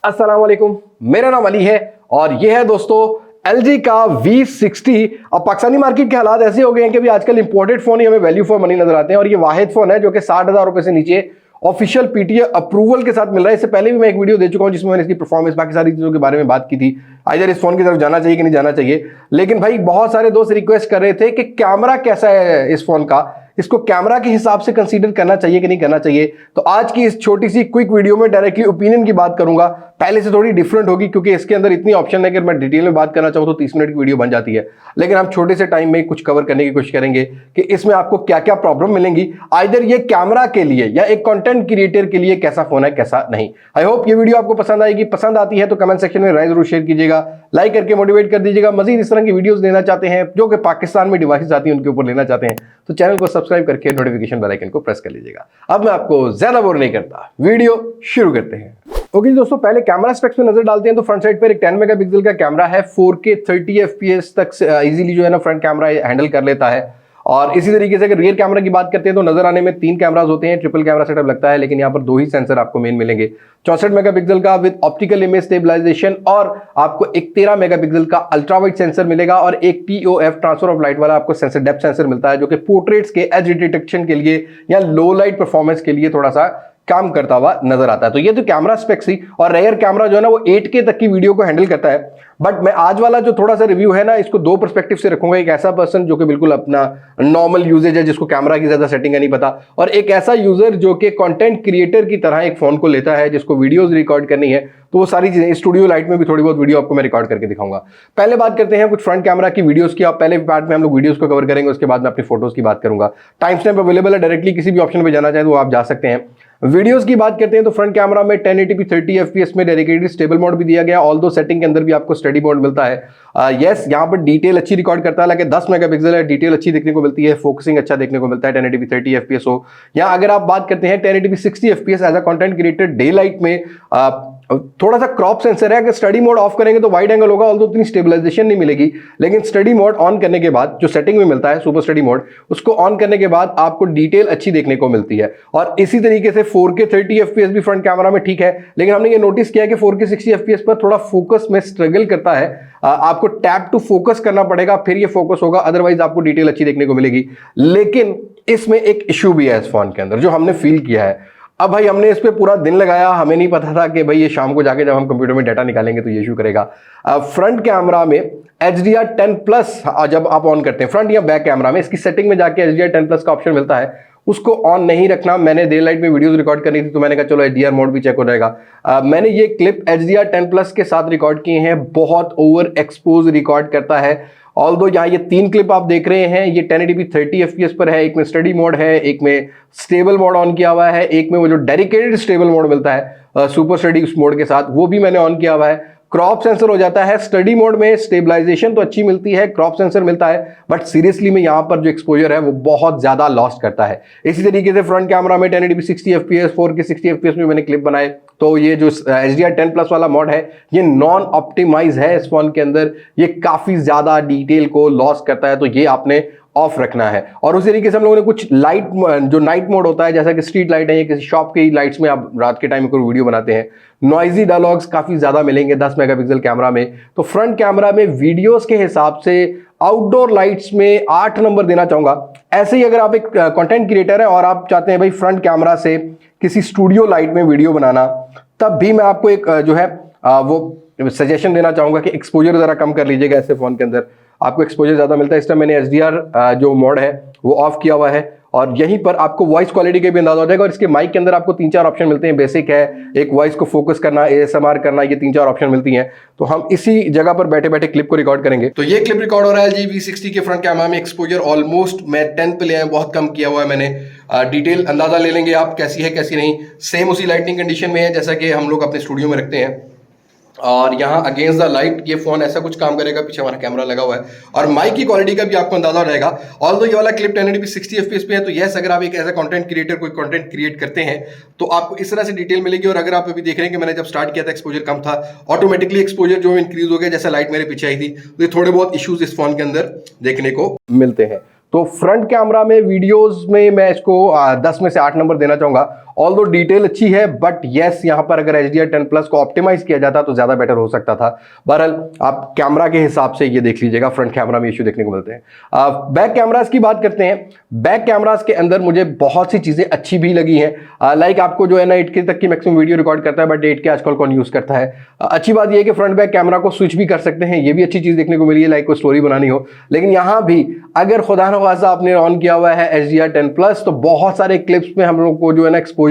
अस्सलाम वालेकुम, मेरा नाम अली है और यह है दोस्तों LG का V60। अब पाकिस्तानी मार्केट के हालात ऐसे हो गए हैं कि भी आजकल इंपोर्टेड फोन ही हमें वैल्यू फॉर मनी नजर आते हैं और ये वाहिद फोन है जो कि 60,000 रुपए से नीचे ऑफिशियल PTA अप्रूवल के साथ मिल रहा है। इससे पहले भी मैं एक वीडियो दे चुका हूं जिसमें मैंने इसकी परफॉर्मेंस बाकी सारी चीजों के बारे में बात की थी, आइदर इस फोन की तरफ जाना चाहिए कि नहीं जाना चाहिए। लेकिन भाई बहुत सारे दोस्त रिक्वेस्ट कर रहे थे कि कैमरा कैसा है इस फोन का, इसको कैमरा के हिसाब से कंसीडर करना चाहिए कि नहीं करना चाहिए। तो आज की इस छोटी सी क्विक वीडियो में डायरेक्टली ओपिनियन की बात करूंगा। पहले से थोड़ी डिफरेंट होगी क्योंकि इसके अंदर इतनी ऑप्शन है कि मैं डिटेल में बात करना चाहूँ तो 30 मिनट की वीडियो बन जाती है। लेकिन हम छोटे से टाइम में कुछ कवर करने की कोशिश करेंगे कि इसमें आपको क्या क्या प्रॉब्लम मिलेंगी, आइदर ये कैमरा के लिए या एक कंटेंट क्रिएटर के लिए कैसा फोन है कैसा नहीं। आई होप ये वीडियो आपको पसंद आएगी। पसंद आती है तो कमेंट सेक्शन में राय जरूर शेयर कीजिएगा, लाइक करके मोटिवेट कर दीजिएगा। मजीद इस तरह की वीडियोस लेना चाहते हैं जो कि पाकिस्तान में डिवाइसेस आती हैं उनके ऊपर लेना चाहते हैं तो चैनल को सब्सक्राइब करके नोटिफिकेशन बेल आइकन को प्रेस कर लीजिएगा। अब मैं आपको ज्यादा बोर नहीं करता, वीडियो शुरू करते हैं। ओके दोस्तों, पहले कैमरा स्पेक्स में नजर डालते हैं तो फ्रंट साइड पर एक 10 मेगापिक्सल का कैमरा है, 4K 30 FPS तक इजीली जो है ना फ्रंट कैमरा हैंडल कर लेता है। और इसी तरीके से अगर रियर कैमरा की बात करते हैं तो नजर आने में 3 कैमरास होते हैं, ट्रिपल कैमरा सेटअप लगता है, लेकिन यहाँ पर 2 ही सेंसर आपको मेन मिलेंगे। 64 मेगापिक्सल का विद ऑप्टिकल इमेज स्टेबलाइजेशन और आपको एक 13 मेगापिक्सल का अल्ट्रा वाइड सेंसर मिलेगा और एक TOF ट्रांसफर ऑफ लाइट वाला आपको सेंसर डेप्थ सेंसर मिलता है जो कि पोर्ट्रेट्स के एज डिटेक्शन के लिए या लो लाइट परफॉर्मेंस के लिए थोड़ा सा काम करता हुआ नजर आता है। तो ये तो कैमरा स्पेक्स ही, और रेयर कैमरा जो है ना वो 8K तक की वीडियो को हैंडल करता है। बट मैं आज वाला जो थोड़ा सा रिव्यू है ना इसको 2 पर्सपेक्टिव से रखूंगा। एक ऐसा पर्सन जो कि बिल्कुल अपना नॉर्मल यूजेज है जिसको कैमरा की ज्यादा सेटिंग है नहीं पता, और एक ऐसा यूजर जो कि कंटेंट क्रिएटर की तरह एक फोन को लेता है जिसको वीडियोस रिकॉर्ड करनी है। तो वो सारी चीजें स्टूडियो लाइट में भी थोड़ी बहुत वीडियो आपको मैं रिकॉर्ड करके दिखाऊंगा। पहले बात करते हैं कुछ फ्रंट कैमरा की वीडियोस की। आप पहले पार्ट में हम लोग वीडियोस को कवर करेंगे, उसके बाद में अपनी फोटोज की बात करूंगा। टाइम स्टैम्प अवेलेबल है, डायरेक्टली किसी भी ऑप्शन पे जाना चाहे तो आप जा सकते हैं। वीडियोस की बात करते हैं तो फ्रंट कैमरा में 1080p 30 FPS में डेडिकेटेड स्टेबल मोड भी दिया गया, ऑल दो सेटिंग के अंदर भी आपको स्टडी मोड मिलता है। यस, यहाँ पर डिटेल अच्छी रिकॉर्ड करता है, लेकिन 10 मेगापिक्सल है, डिटेल अच्छी देखने को मिलती है, फोकसिंग अच्छा देखने को मिलता है 1080p 30 FPS हो। या अगर आप बात करते हैं 1080p 60 FPS as a content creator daylight में थोड़ा सा क्रॉप सेंसर है। अगर स्टडी मोड ऑफ करेंगे तो वाइड एंगल होगा, ऑल्दो उतनी स्टेबलाइजेशन नहीं मिलेगी, लेकिन स्टडी मोड ऑन करने के बाद जो सेटिंग में मिलता है सुपर स्टडी मोड, उसको ऑन करने के बाद आपको डिटेल अच्छी देखने को मिलती है। और इसी तरीके से 4K 30 FPS भी फ्रंट कैमरा में ठीक है, लेकिन हमने ये नोटिस किया कि 4K 60 FPS पर थोड़ा फोकस में स्ट्रगल करता है। आपको टैप टू फोकस करना पड़ेगा फिर ये फोकस होगा, अदरवाइज आपको डिटेल अच्छी देखने को मिलेगी। लेकिन इसमें एक इश्यू भी है इस फोन के अंदर जो हमने फील किया है। अब भाई हमने इस पे पूरा दिन लगाया, हमें नहीं पता था कि भाई ये शाम को जाके जब हम कंप्यूटर में डाटा निकालेंगे तो ये इशू करेगा। फ्रंट कैमरा में HDR10+ जब आप ऑन करते हैं फ्रंट या बैक कैमरा में, इसकी सेटिंग में जाके HDR10+ का ऑप्शन मिलता है, उसको ऑन नहीं रखना। मैंने डे लाइट में वीडियोस रिकॉर्ड करनी थी तो मैंने कहा चलो HDR मोड भी चेक हो जाएगा। मैंने ये क्लिप HDR10+ के साथ रिकॉर्ड किए हैं, बहुत ओवर एक्सपोज रिकॉर्ड करता है। ऑल्दो यहाँ ये 3 क्लिप आप देख रहे हैं, ये 1080p 30 FPS पर है, एक में स्टडी मोड है, एक में स्टेबल मोड ऑन किया हुआ है, एक में वो जो डेडिकेटेड स्टेबल मोड मिलता है सुपर स्टडी मोड के साथ, वो भी मैंने ऑन किया हुआ है। क्रॉप सेंसर हो जाता है स्टडी मोड में, स्टेबलाइजेशन तो अच्छी मिलती है, क्रॉप सेंसर मिलता है, बट सीरियसली में यहाँ पर जो एक्सपोजर है वो बहुत ज्यादा लॉस्ट करता है। इसी तरीके से फ्रंट कैमरा में 1080p 60 FPS 4K 60 FPS में मैंने क्लिप बनाए, तो ये जो HDR10+ वाला मॉड है ये नॉन ऑप्टिमाइज है इस फोन के अंदर, ये काफी ज्यादा डिटेल को लॉस करता है, तो ये आपने ऑफ रखना है। और उसी तरीके से हम लोगों ने कुछ लाइट जो नाइट मोड होता है, जैसा कि स्ट्रीट लाइट है या किसी शॉप की लाइट्स में आप रात के टाइम में कोई वीडियो बनाते हैं, नॉइजी डायलॉग्स काफी ज्यादा मिलेंगे 10 मेगापिक्सल कैमरा में। तो फ्रंट कैमरा में वीडियोस के हिसाब से आउटडोर लाइट्स में 8 नंबर देना चाहूंगा। ऐसे ही अगर आप एक कंटेंट क्रिएटर है और आप चाहते हैं भाई फ्रंट कैमरा से किसी स्टूडियो लाइट में वीडियो बनाना, तब भी मैं आपको एक जो है वो सजेशन देना चाहूंगा कि एक्सपोजर जरा कम कर लीजिएगा। ऐसे फोन के अंदर आपको एक्सपोजर ज्यादा मिलता है। इस टाइम मैंने HDR जो मोड है वो ऑफ किया हुआ है, और यहीं पर आपको वॉइस क्वालिटी के भी अंदाजा हो जाएगा। और इसके माइक के अंदर आपको 3-4 ऑप्शन मिलते हैं, बेसिक है, एक वॉइस को फोकस करना, ASMR करना, ये 3-4 ऑप्शन मिलती हैं। तो हम इसी जगह पर बैठे बैठे क्लिप को रिकॉर्ड करेंगे। तो ये क्लिप रिकॉर्ड हो रहा है LG V60 के फ्रंट कैमरा में। एक्सपोजर ऑलमोस्ट मैं 10 पे ले आया, बहुत कम किया हुआ है मैंने। डिटेल अंदाजा ले लेंगे आप कैसी है कैसी नहीं। सेम उसी लाइटिंग कंडीशन में है जैसा कि हम लोग अपने स्टूडियो में रखते हैं, और यहाँ अगेंस्ट द लाइट ये फोन ऐसा कुछ काम करेगा। पीछे हमारा कैमरा लगा हुआ है और माइक की क्वालिटी का भी आपको अंदाजा हो जाएगा। ऑल्दो ये वाला क्लिप 1080p 60 FPS पे है, तो यस अगर आप एक ऐसा कंटेंट क्रिएटर कोई कंटेंट क्रिएट करते हैं तो आपको इस तरह से डिटेल मिलेगी। और अगर आप अभी देख रहे हैं कि मैंने जब स्टार्ट किया था एक्सपोजर कम था, ऑटोमेटिकली एक्सपोजर जो इंक्रीज हो गया जैसा लाइट मेरे पीछे आई थी। तो ये थोड़े बहुत इश्यूज इस फोन के अंदर देखने को मिलते हैं। तो फ्रंट कैमरा में वीडियोस में मैं इसको 10 में से 8 नंबर देना चाहूंगा। ऑल दो डिटेल अच्छी है, बट येस यहाँ पर अगर HDR10 Plus को ऑप्टिमाइज किया जाता तो ज्यादा बेटर हो सकता था। बहरहाल आप कैमरा के हिसाब से ये देख लीजिएगा, फ्रंट कैमरा में इश्यू देखने को मिलते हैं। बैक कैमरास की बात करते हैं। बैक कैमरास के अंदर मुझे बहुत सी चीजें अच्छी भी लगी हैं। लाइक आपको जो है ना 8K तक की मैक्सिमम वीडियो रिकॉर्ड करता है, बट 8K आजकल कौन यूज करता है। अच्छी बात यह है कि फ्रंट बैक कैमरा को स्विच भी कर सकते हैं, ये भी अच्छी चीज देखने को मिली है, लाइक कोई स्टोरी बनानी हो। लेकिन यहां भी अगर खुदा न खासा आपने ऑन किया हुआ है HDR10 Plus, तो बहुत सारे क्लिप्स में हम लोग को जो है ना एक्सपोजर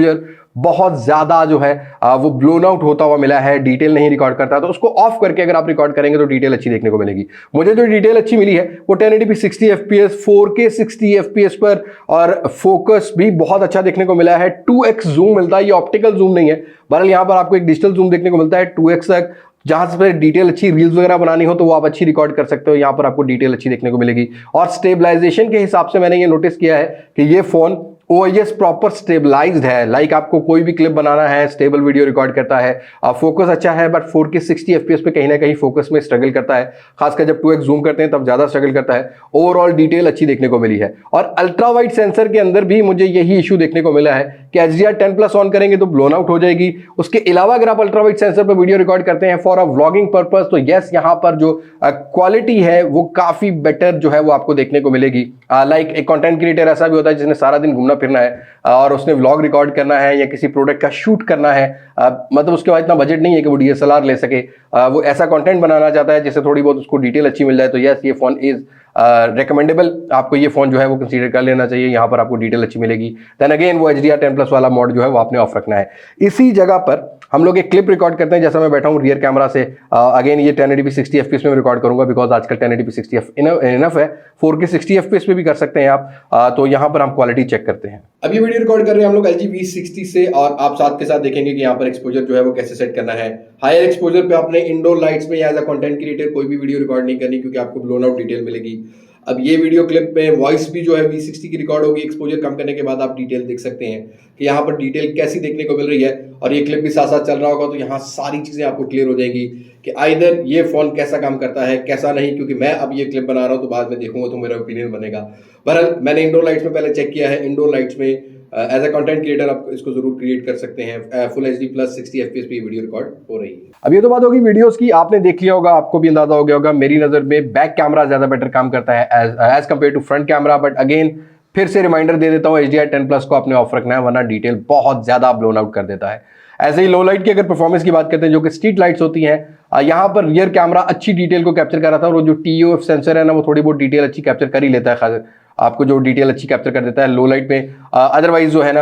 बहुत ज्यादा जो है वो ब्लोन आउट होता हुआ मिला है, डिटेल नहीं रिकॉर्ड करता। तो उसको ऑफ करके अगर आप रिकॉर्ड करेंगे तो डिटेल अच्छी देखने को मिलेगी। मुझे जो डिटेल अच्छी मिली है वो 1080p 60 fps 4K 60 fps पर, और फोकस भी बहुत अच्छा देखने को मिला है। 2x जूम मिलता है, ये ऑप्टिकल जूम नहीं है, बहरहाल यहां पर आपको एक डिजिटल जूम देखने को मिलता है 2x तक। जहां से डिटेल अच्छी रील्स वगैरह बनानी हो तो वो आप अच्छी रिकॉर्ड कर सकते हो, यहां पर आपको डिटेल अच्छी देखने को मिलेगी। और स्टेबलाइजेशन के हिसाब से मैंने ये नोटिस किया है कि ये फोन OIS प्रॉपर स्टेबलाइज्ड है। लाइक आपको कोई भी क्लिप बनाना है, स्टेबल वीडियो रिकॉर्ड करता है। फोकस अच्छा है, बट 4K 60 fps पे कहीं ना कहीं फोकस में स्ट्रगल करता है, खासकर जब 2x जूम करते हैं तब ज्यादा स्ट्रगल करता है। ओवरऑल डिटेल अच्छी देखने को मिली है। और अल्ट्रा वाइड सेंसर के अंदर भी मुझे यही इशू देखने को मिला है कि HDR10 Plus ऑन करेंगे तो ब्लोन आउट हो जाएगी। उसके अलावा अगर आप अल्ट्रा वाइड सेंसर पर वीडियो रिकॉर्ड करते हैं फॉर अ व्लॉगिंग पर्पस, तो यस यहां पर जो क्वालिटी है वो काफी बेटर जो है वो आपको देखने को मिलेगी। लाइक एक कंटेंट क्रिएटर ऐसा भी होता है जिसने सारा दिन घूमना फिरना है और उसने व्लॉग रिकॉर्ड करना है या किसी प्रोडक्ट का शूट करना है, मतलब उसके बाद इतना बजट नहीं है कि वो DSLR ले सके, वो ऐसा कंटेंट बनाना चाहता है जिससे थोड़ी बहुत उसको डिटेल अच्छी मिल जाए, तो यस ये फोन इज रिकमेंडेबल। आपको ये फोन जो है वो कंसीडर कर लेना चाहिए, यहाँ पर आपको डिटेल अच्छी मिलेगी। देन अगेन वो HDR10 Plus वाला मोड जो है वो आपने ऑफ रखना है। इसी जगह पर हम लोग एक क्लिप रिकॉर्ड करते हैं, जैसा मैं बैठा हूँ रियर कैमरा से। अगेन ये 1080p 60 fps में रिकॉर्ड करूंगा, बिकॉज आजकल 1080p 60 इनफ है। 4K 60 fps पे भी कर सकते हैं आप। तो यहाँ पर हम क्वालिटी चेक करते हैं। अब ये वीडियो रिकॉर्ड कर रहे हैं हम लोग LG V60 से, और आप साथ के साथ देखेंगे कि यहाँ पर एक्सपोजर जो है वो कैसे सेट करना है। हायर एक्सपोजर पे आपने इंडोर लाइट्स में एज अ कंटेंट क्रिएटर कोई भी वीडियो रिकॉर्ड नहीं करनी, क्योंकि आपको ब्लोन आउट डिटेल मिलेगी। अब ये वीडियो क्लिप में वॉइस भी जो है V60 की रिकॉर्ड होगी। एक्सपोजर कम करने के बाद आप डिटेल देख सकते हैं कि यहाँ पर डिटेल कैसी देखने को मिल रही है, और ये क्लिप भी साथ साथ चल रहा होगा, तो यहाँ सारी चीजें आपको क्लियर हो जाएंगी कि आइदर ये फोन कैसा काम करता है कैसा नहीं। क्योंकि मैं अब ये क्लिप बना रहा हूँ तो बाद में देखूंगा तो मेरा ओपिनियन बनेगा। बहरहाल मैंने इंडोर लाइट्स में पहले चेक किया है। इंडोर लाइट्स में एज अ कंटेंट क्रिएटर आप इसको जरूर क्रिएट कर सकते हैं। फुल HD प्लस 60 fps पे वीडियो रिकॉर्ड हो रही है। अब ये तो बात होगी वीडियोस की, आपने देख लिया होगा, आपको भी अंदाजा हो गया होगा। मेरी नजर में बैक कैमरा ज्यादा बेटर काम करता है as compared to front camera. But again फिर से रिमाइंडर दे देता हूँ, HDR10 Plus को आपने ऑफ रखना है, वरना डिटेल बहुत ज्यादा ब्लोन आउट कर देता है। ऐसे ही लो लाइट की अगर परफॉर्मेंस की बात करते हैं, जो कि स्ट्रीट लाइट्स होती हैं, यहाँ पर रियर कैमरा अच्छी डिटेल को कैप्चर कर रहा था, और जो TOF सेंसर है ना वो थोड़ी बहुत डिटेल अच्छी कैप्चर कर ही लेता है, खास आपको जो डिटेल अच्छी कैप्चर कर देता है लो लाइट में। अदरवाइज जो है ना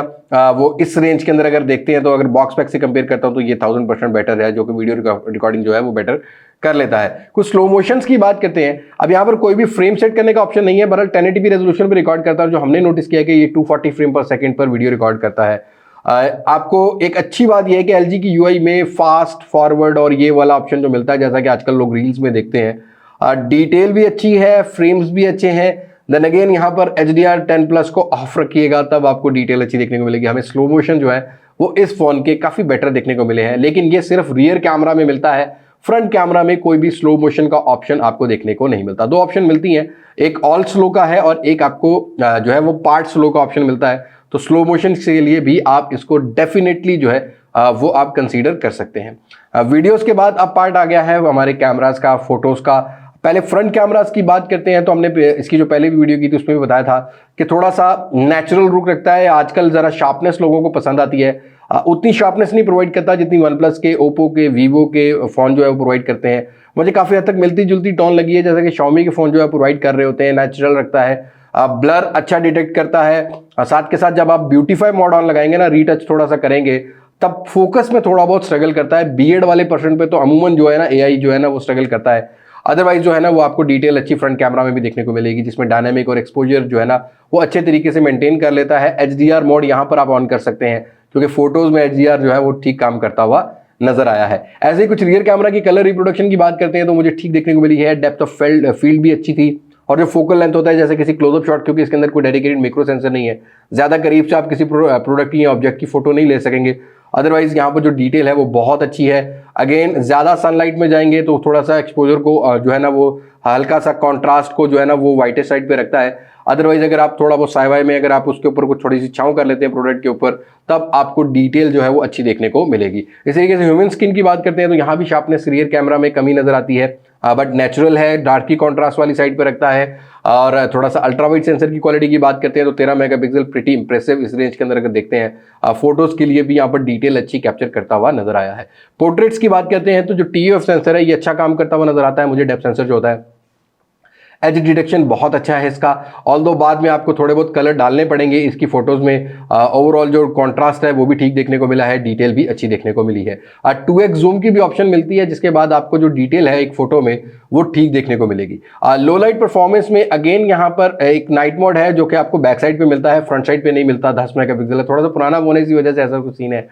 वो इस रेंज के अंदर अगर देखते हैं तो अगर बॉक्स पैक से कंपेयर करता हूं तो ये 1000% बेटर है, जो कि वीडियो रिकॉर्डिंग जो है वो बेटर कर लेता है। कुछ स्लो मोशंस की बात करते हैं। अब यहाँ पर कोई भी फ्रेम सेट करने का ऑप्शन नहीं है, बहरहाल 1080p रेजोल्यूशन पर रिकॉर्ड करता है। जो हमने नोटिस किया है कि ये 240 फ्रेम पर सेकंड पर वीडियो रिकॉर्ड करता है। आपको एक अच्छी बात यह है कि LG की UI में फास्ट फॉरवर्ड और ये वाला ऑप्शन जो मिलता है, जैसा कि आजकल लोग रील्स में देखते हैं, डिटेल भी अच्छी है, फ्रेम्स भी अच्छे हैं। देन अगेन यहाँ पर HDR10 Plus को ऑफ रखिएगा, तब आपको डिटेल अच्छी देखने को मिलेगी। हमें स्लो मोशन जो है वो इस फोन के काफी बेटर देखने को मिले हैं, लेकिन ये सिर्फ रियर कैमरा में मिलता है। फ्रंट कैमरा में कोई भी स्लो मोशन का ऑप्शन आपको देखने को नहीं मिलता। दो ऑप्शन मिलती हैं, एक ऑल स्लो का है और एक आपको जो है वो पार्ट स्लो का ऑप्शन मिलता है। तो स्लो मोशन के लिए भी आप इसको डेफिनेटली जो है वो आप कंसीडर कर सकते हैं। वीडियोस के बाद अब पार्ट आ गया है हमारे कैमरास का, फोटोज का। पहले फ्रंट कैमरास की बात करते हैं, तो हमने इसकी जो पहले भी वीडियो की थी उसमें भी बताया था कि थोड़ा सा नेचुरल लुक रखता है। आजकल जरा शार्पनेस लोगों को पसंद आती है, उतनी शार्पनेस नहीं प्रोवाइड करता जितनी OnePlus के, ओप्पो के, वीवो के फोन जो है वो प्रोवाइड करते हैं। मुझे काफी हद तक मिलती जुलती टोन लगी है, जैसे कि Xiaomi के फोन जो है प्रोवाइड कर रहे होते हैं। नेचुरल रखता है, ब्लर अच्छा डिटेक्ट करता है। साथ के साथ जब आप ब्यूटीफाई मोड ऑन लगाएंगे ना, रीटच थोड़ा सा करेंगे, तब फोकस में थोड़ा बहुत स्ट्रगल करता है। बीएड वाले पर्सन पे तो अमूमन जो है ना AI जो है ना वो स्ट्रगल करता है। अदरवाइज जो है ना वो आपको डिटेल अच्छी फ्रंट कैमरा में भी देखने को मिलेगी, जिसमें डायनामिक और एक्सपोजर जो है ना वो अच्छे तरीके से मेंटेन कर लेता है। HDR मोड यहाँ पर आप ऑन कर सकते हैं, क्योंकि फोटोज में HDR जो है वो ठीक काम करता हुआ नजर आया है। ऐसे ही कुछ रियर कैमरा की कलर रिप्रोडक्शन की बात करते हैं तो मुझे ठीक देखने को मिली है। डेप्थ ऑफ फील्ड भी अच्छी थी, और जो फोकल लेंथ होता है जैसे किसी क्लोजअप शॉट, क्योंकि इसके अंदर कोई डेडिकेटेड माइक्रो सेंसर नहीं है, ज्यादा करीब से आप किसी प्रोडक्ट या ऑब्जेक्ट की फोटो नहीं ले सकेंगे। अदरवाइज यहाँ पर जो डिटेल है वो बहुत अच्छी है। अगेन ज्यादा सनलाइट में जाएंगे तो थोड़ा सा एक्सपोजर को जो है ना वो हल्का सा कॉन्ट्रास्ट को जो है ना वो वाइटेस्ट साइड पे रखता है। अदरवाइज अगर आप थोड़ा बहुत साइवाई में अगर आप उसके ऊपर कुछ थोड़ी सी छाँव कर लेते हैं प्रोडक्ट के ऊपर, तब आपको डिटेल जो है वो अच्छी देखने को मिलेगी। इस तरीके से ह्यूमन स्किन की बात करते हैं तो यहाँ भी शार्पनेस रियर कैमरा में कमी नजर आती है, बट नेचुरल है, डार्क की कॉन्ट्रास्ट वाली साइड पर रखता है। और थोड़ा सा अल्ट्रा वाइड सेंसर की क्वालिटी की बात करते हैं तो 13 मेगापिक्सल प्रिटी इंप्रेसिव इस रेंज के अंदर अगर देखते हैं। फोटोज के लिए भी यहाँ पर डिटेल अच्छी कैप्चर करता हुआ नजर आया है। पोर्ट्रेट्स की बात करते हैं तो जो TOF सेंसर है ये अच्छा काम करता हुआ नजर आता है मुझे। डेप्थ सेंसर जो होता है, एज डिटेक्शन बहुत अच्छा है इसका, ऑल्दो बाद में आपको थोड़े बहुत कलर डालने पड़ेंगे इसकी फोटोज में। ओवरऑल जो कॉन्ट्रास्ट है वो भी ठीक देखने को मिला है, डिटेल भी अच्छी देखने को मिली है। 2x जूम की भी ऑप्शन मिलती है, जिसके बाद आपको जो डिटेल है एक फोटो में वो ठीक देखने को मिलेगी। लो लाइट परफॉर्मेंस में अगेन यहाँ पर एक नाइट मोड है जो कि आपको बैक साइड पे मिलता है, फ्रंट साइड पे नहीं मिलता। 10 मेगापिक्सल है, थोड़ा सा पुराना होने की वजह से ऐसा कुछ सीन है।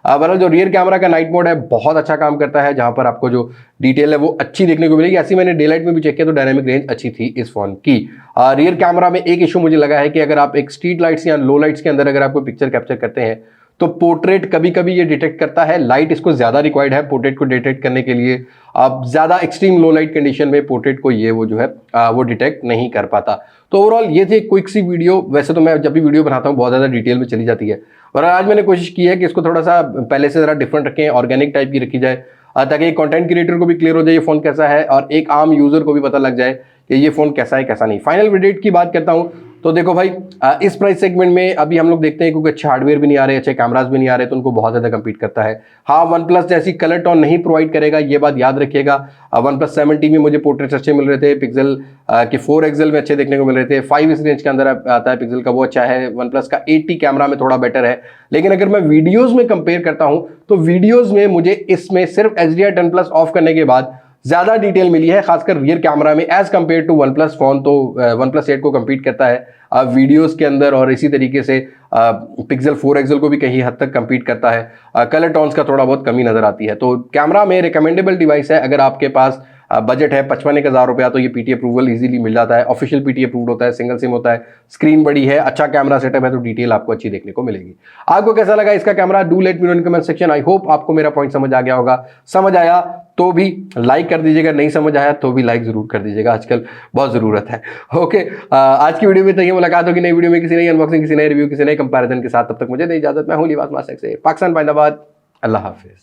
बहरहाल जो रियर कैमरा का नाइट मोड है बहुत अच्छा काम करता है, जहां पर आपको जो डिटेल है वो अच्छी देखने को मिलेगी। ऐसी मैंने डे लाइट में भी चेक किया तो डायनामिक रेंज अच्छी थी इस फोन की। रियर कैमरा में एक इशू मुझे लगा है कि अगर आप एक स्ट्रीट लाइट्स या लो लाइट्स के अंदर अगर आपको पिक्चर कैप्चर करते हैं तो पोर्ट्रेट कभी कभी ये डिटेक्ट करता है, लाइट इसको ज्यादा रिक्वायर्ड है पोर्ट्रेट को डिटेक्ट करने के लिए। आप ज्यादा एक्सट्रीम लो लाइट कंडीशन में पोर्ट्रेट को ये वो जो है वो डिटेक्ट नहीं कर पाता। तो ओवरऑल ये थी क्विक सी वीडियो। वैसे तो मैं जब भी वीडियो बनाता हूँ बहुत ज्यादा डिटेल में चली जाती है, और आज मैंने कोशिश की है कि इसको थोड़ा सा पहले से जरा डिफरेंट रखें, ऑर्गेनिक टाइप की रखी जाए, ताकि एक कंटेंट क्रिएटर को भी क्लियर हो जाए ये फोन कैसा है और एक आम यूजर को भी पता लग जाए कि ये फोन कैसा है कैसा नहीं। फाइनल वर्डिक्ट की बात करता हूं तो देखो भाई, इस प्राइस सेगमेंट में अभी हम लोग देखते हैं क्योंकि अच्छे हार्डवेयर भी नहीं आ रहे, अच्छे कैमरास भी नहीं आ रहे, तो उनको बहुत ज्यादा कम्पीट करता है। हाँ, OnePlus जैसी कलर टोन नहीं प्रोवाइड करेगा, ये बात याद रखिएगा। OnePlus 7T में मुझे पोर्ट्रेट्स अच्छे मिल रहे थे, पिक्सल के 4 एक्सल में अच्छे देखने को मिल रहे थे। 5 इस रेंज के अंदर आता है पिक्सल का, वो अच्छा है। OnePlus का 8T कैमरा में थोड़ा बेटर है, लेकिन अगर मैं वीडियोज में कंपेयर करता हूं तो वीडियोज में मुझे इसमें सिर्फ HDR10+ ऑफ करने के बाद ज्यादा डिटेल मिली है, खासकर रियर कैमरा में as compared to OnePlus phone. तो OnePlus 8 को कंपीट करता है वीडियोस के अंदर, और इसी तरीके से पिक्सल 4 एक्सल को भी कहीं हद तक कंपीट करता है। कलर टोन्स का थोड़ा बहुत कमी नजर आती है। तो कैमरा में रिकमेंडेबल डिवाइस है। अगर आपके पास बजट है 55,000 रुपया तो ये PT अप्रूवल इजीली मिल जाता है। ऑफिशियल PT अप्रूव्ड होता है, सिंगल सिम होता है, स्क्रीन बड़ी है, अच्छा कैमरा सेटअप है, तो डिटेल आपको अच्छी देखने को मिलेगी। आपको कैसा लगा इसका camera? Do let me know in comment section. I hope आपको मेरा पॉइंट समझ आ गया होगा। समझ आया तो भी लाइक कर दीजिएगा, नहीं समझ आया तो भी लाइक जरूर कर दीजिएगा, आजकल बहुत जरूरत है। ओके, आज की वीडियो में तक मुलाकात होगी नई वीडियो में, किसी नई अनबॉक्सिंग, किसी नए रिव्यू, किसी नए कंपैरिजन के साथ। तब तक मुझे दे इजाजत। मैं हूं लिबास मास्टर से पाकिस्तान, जिंदाबाद। अल्लाह हाफिज।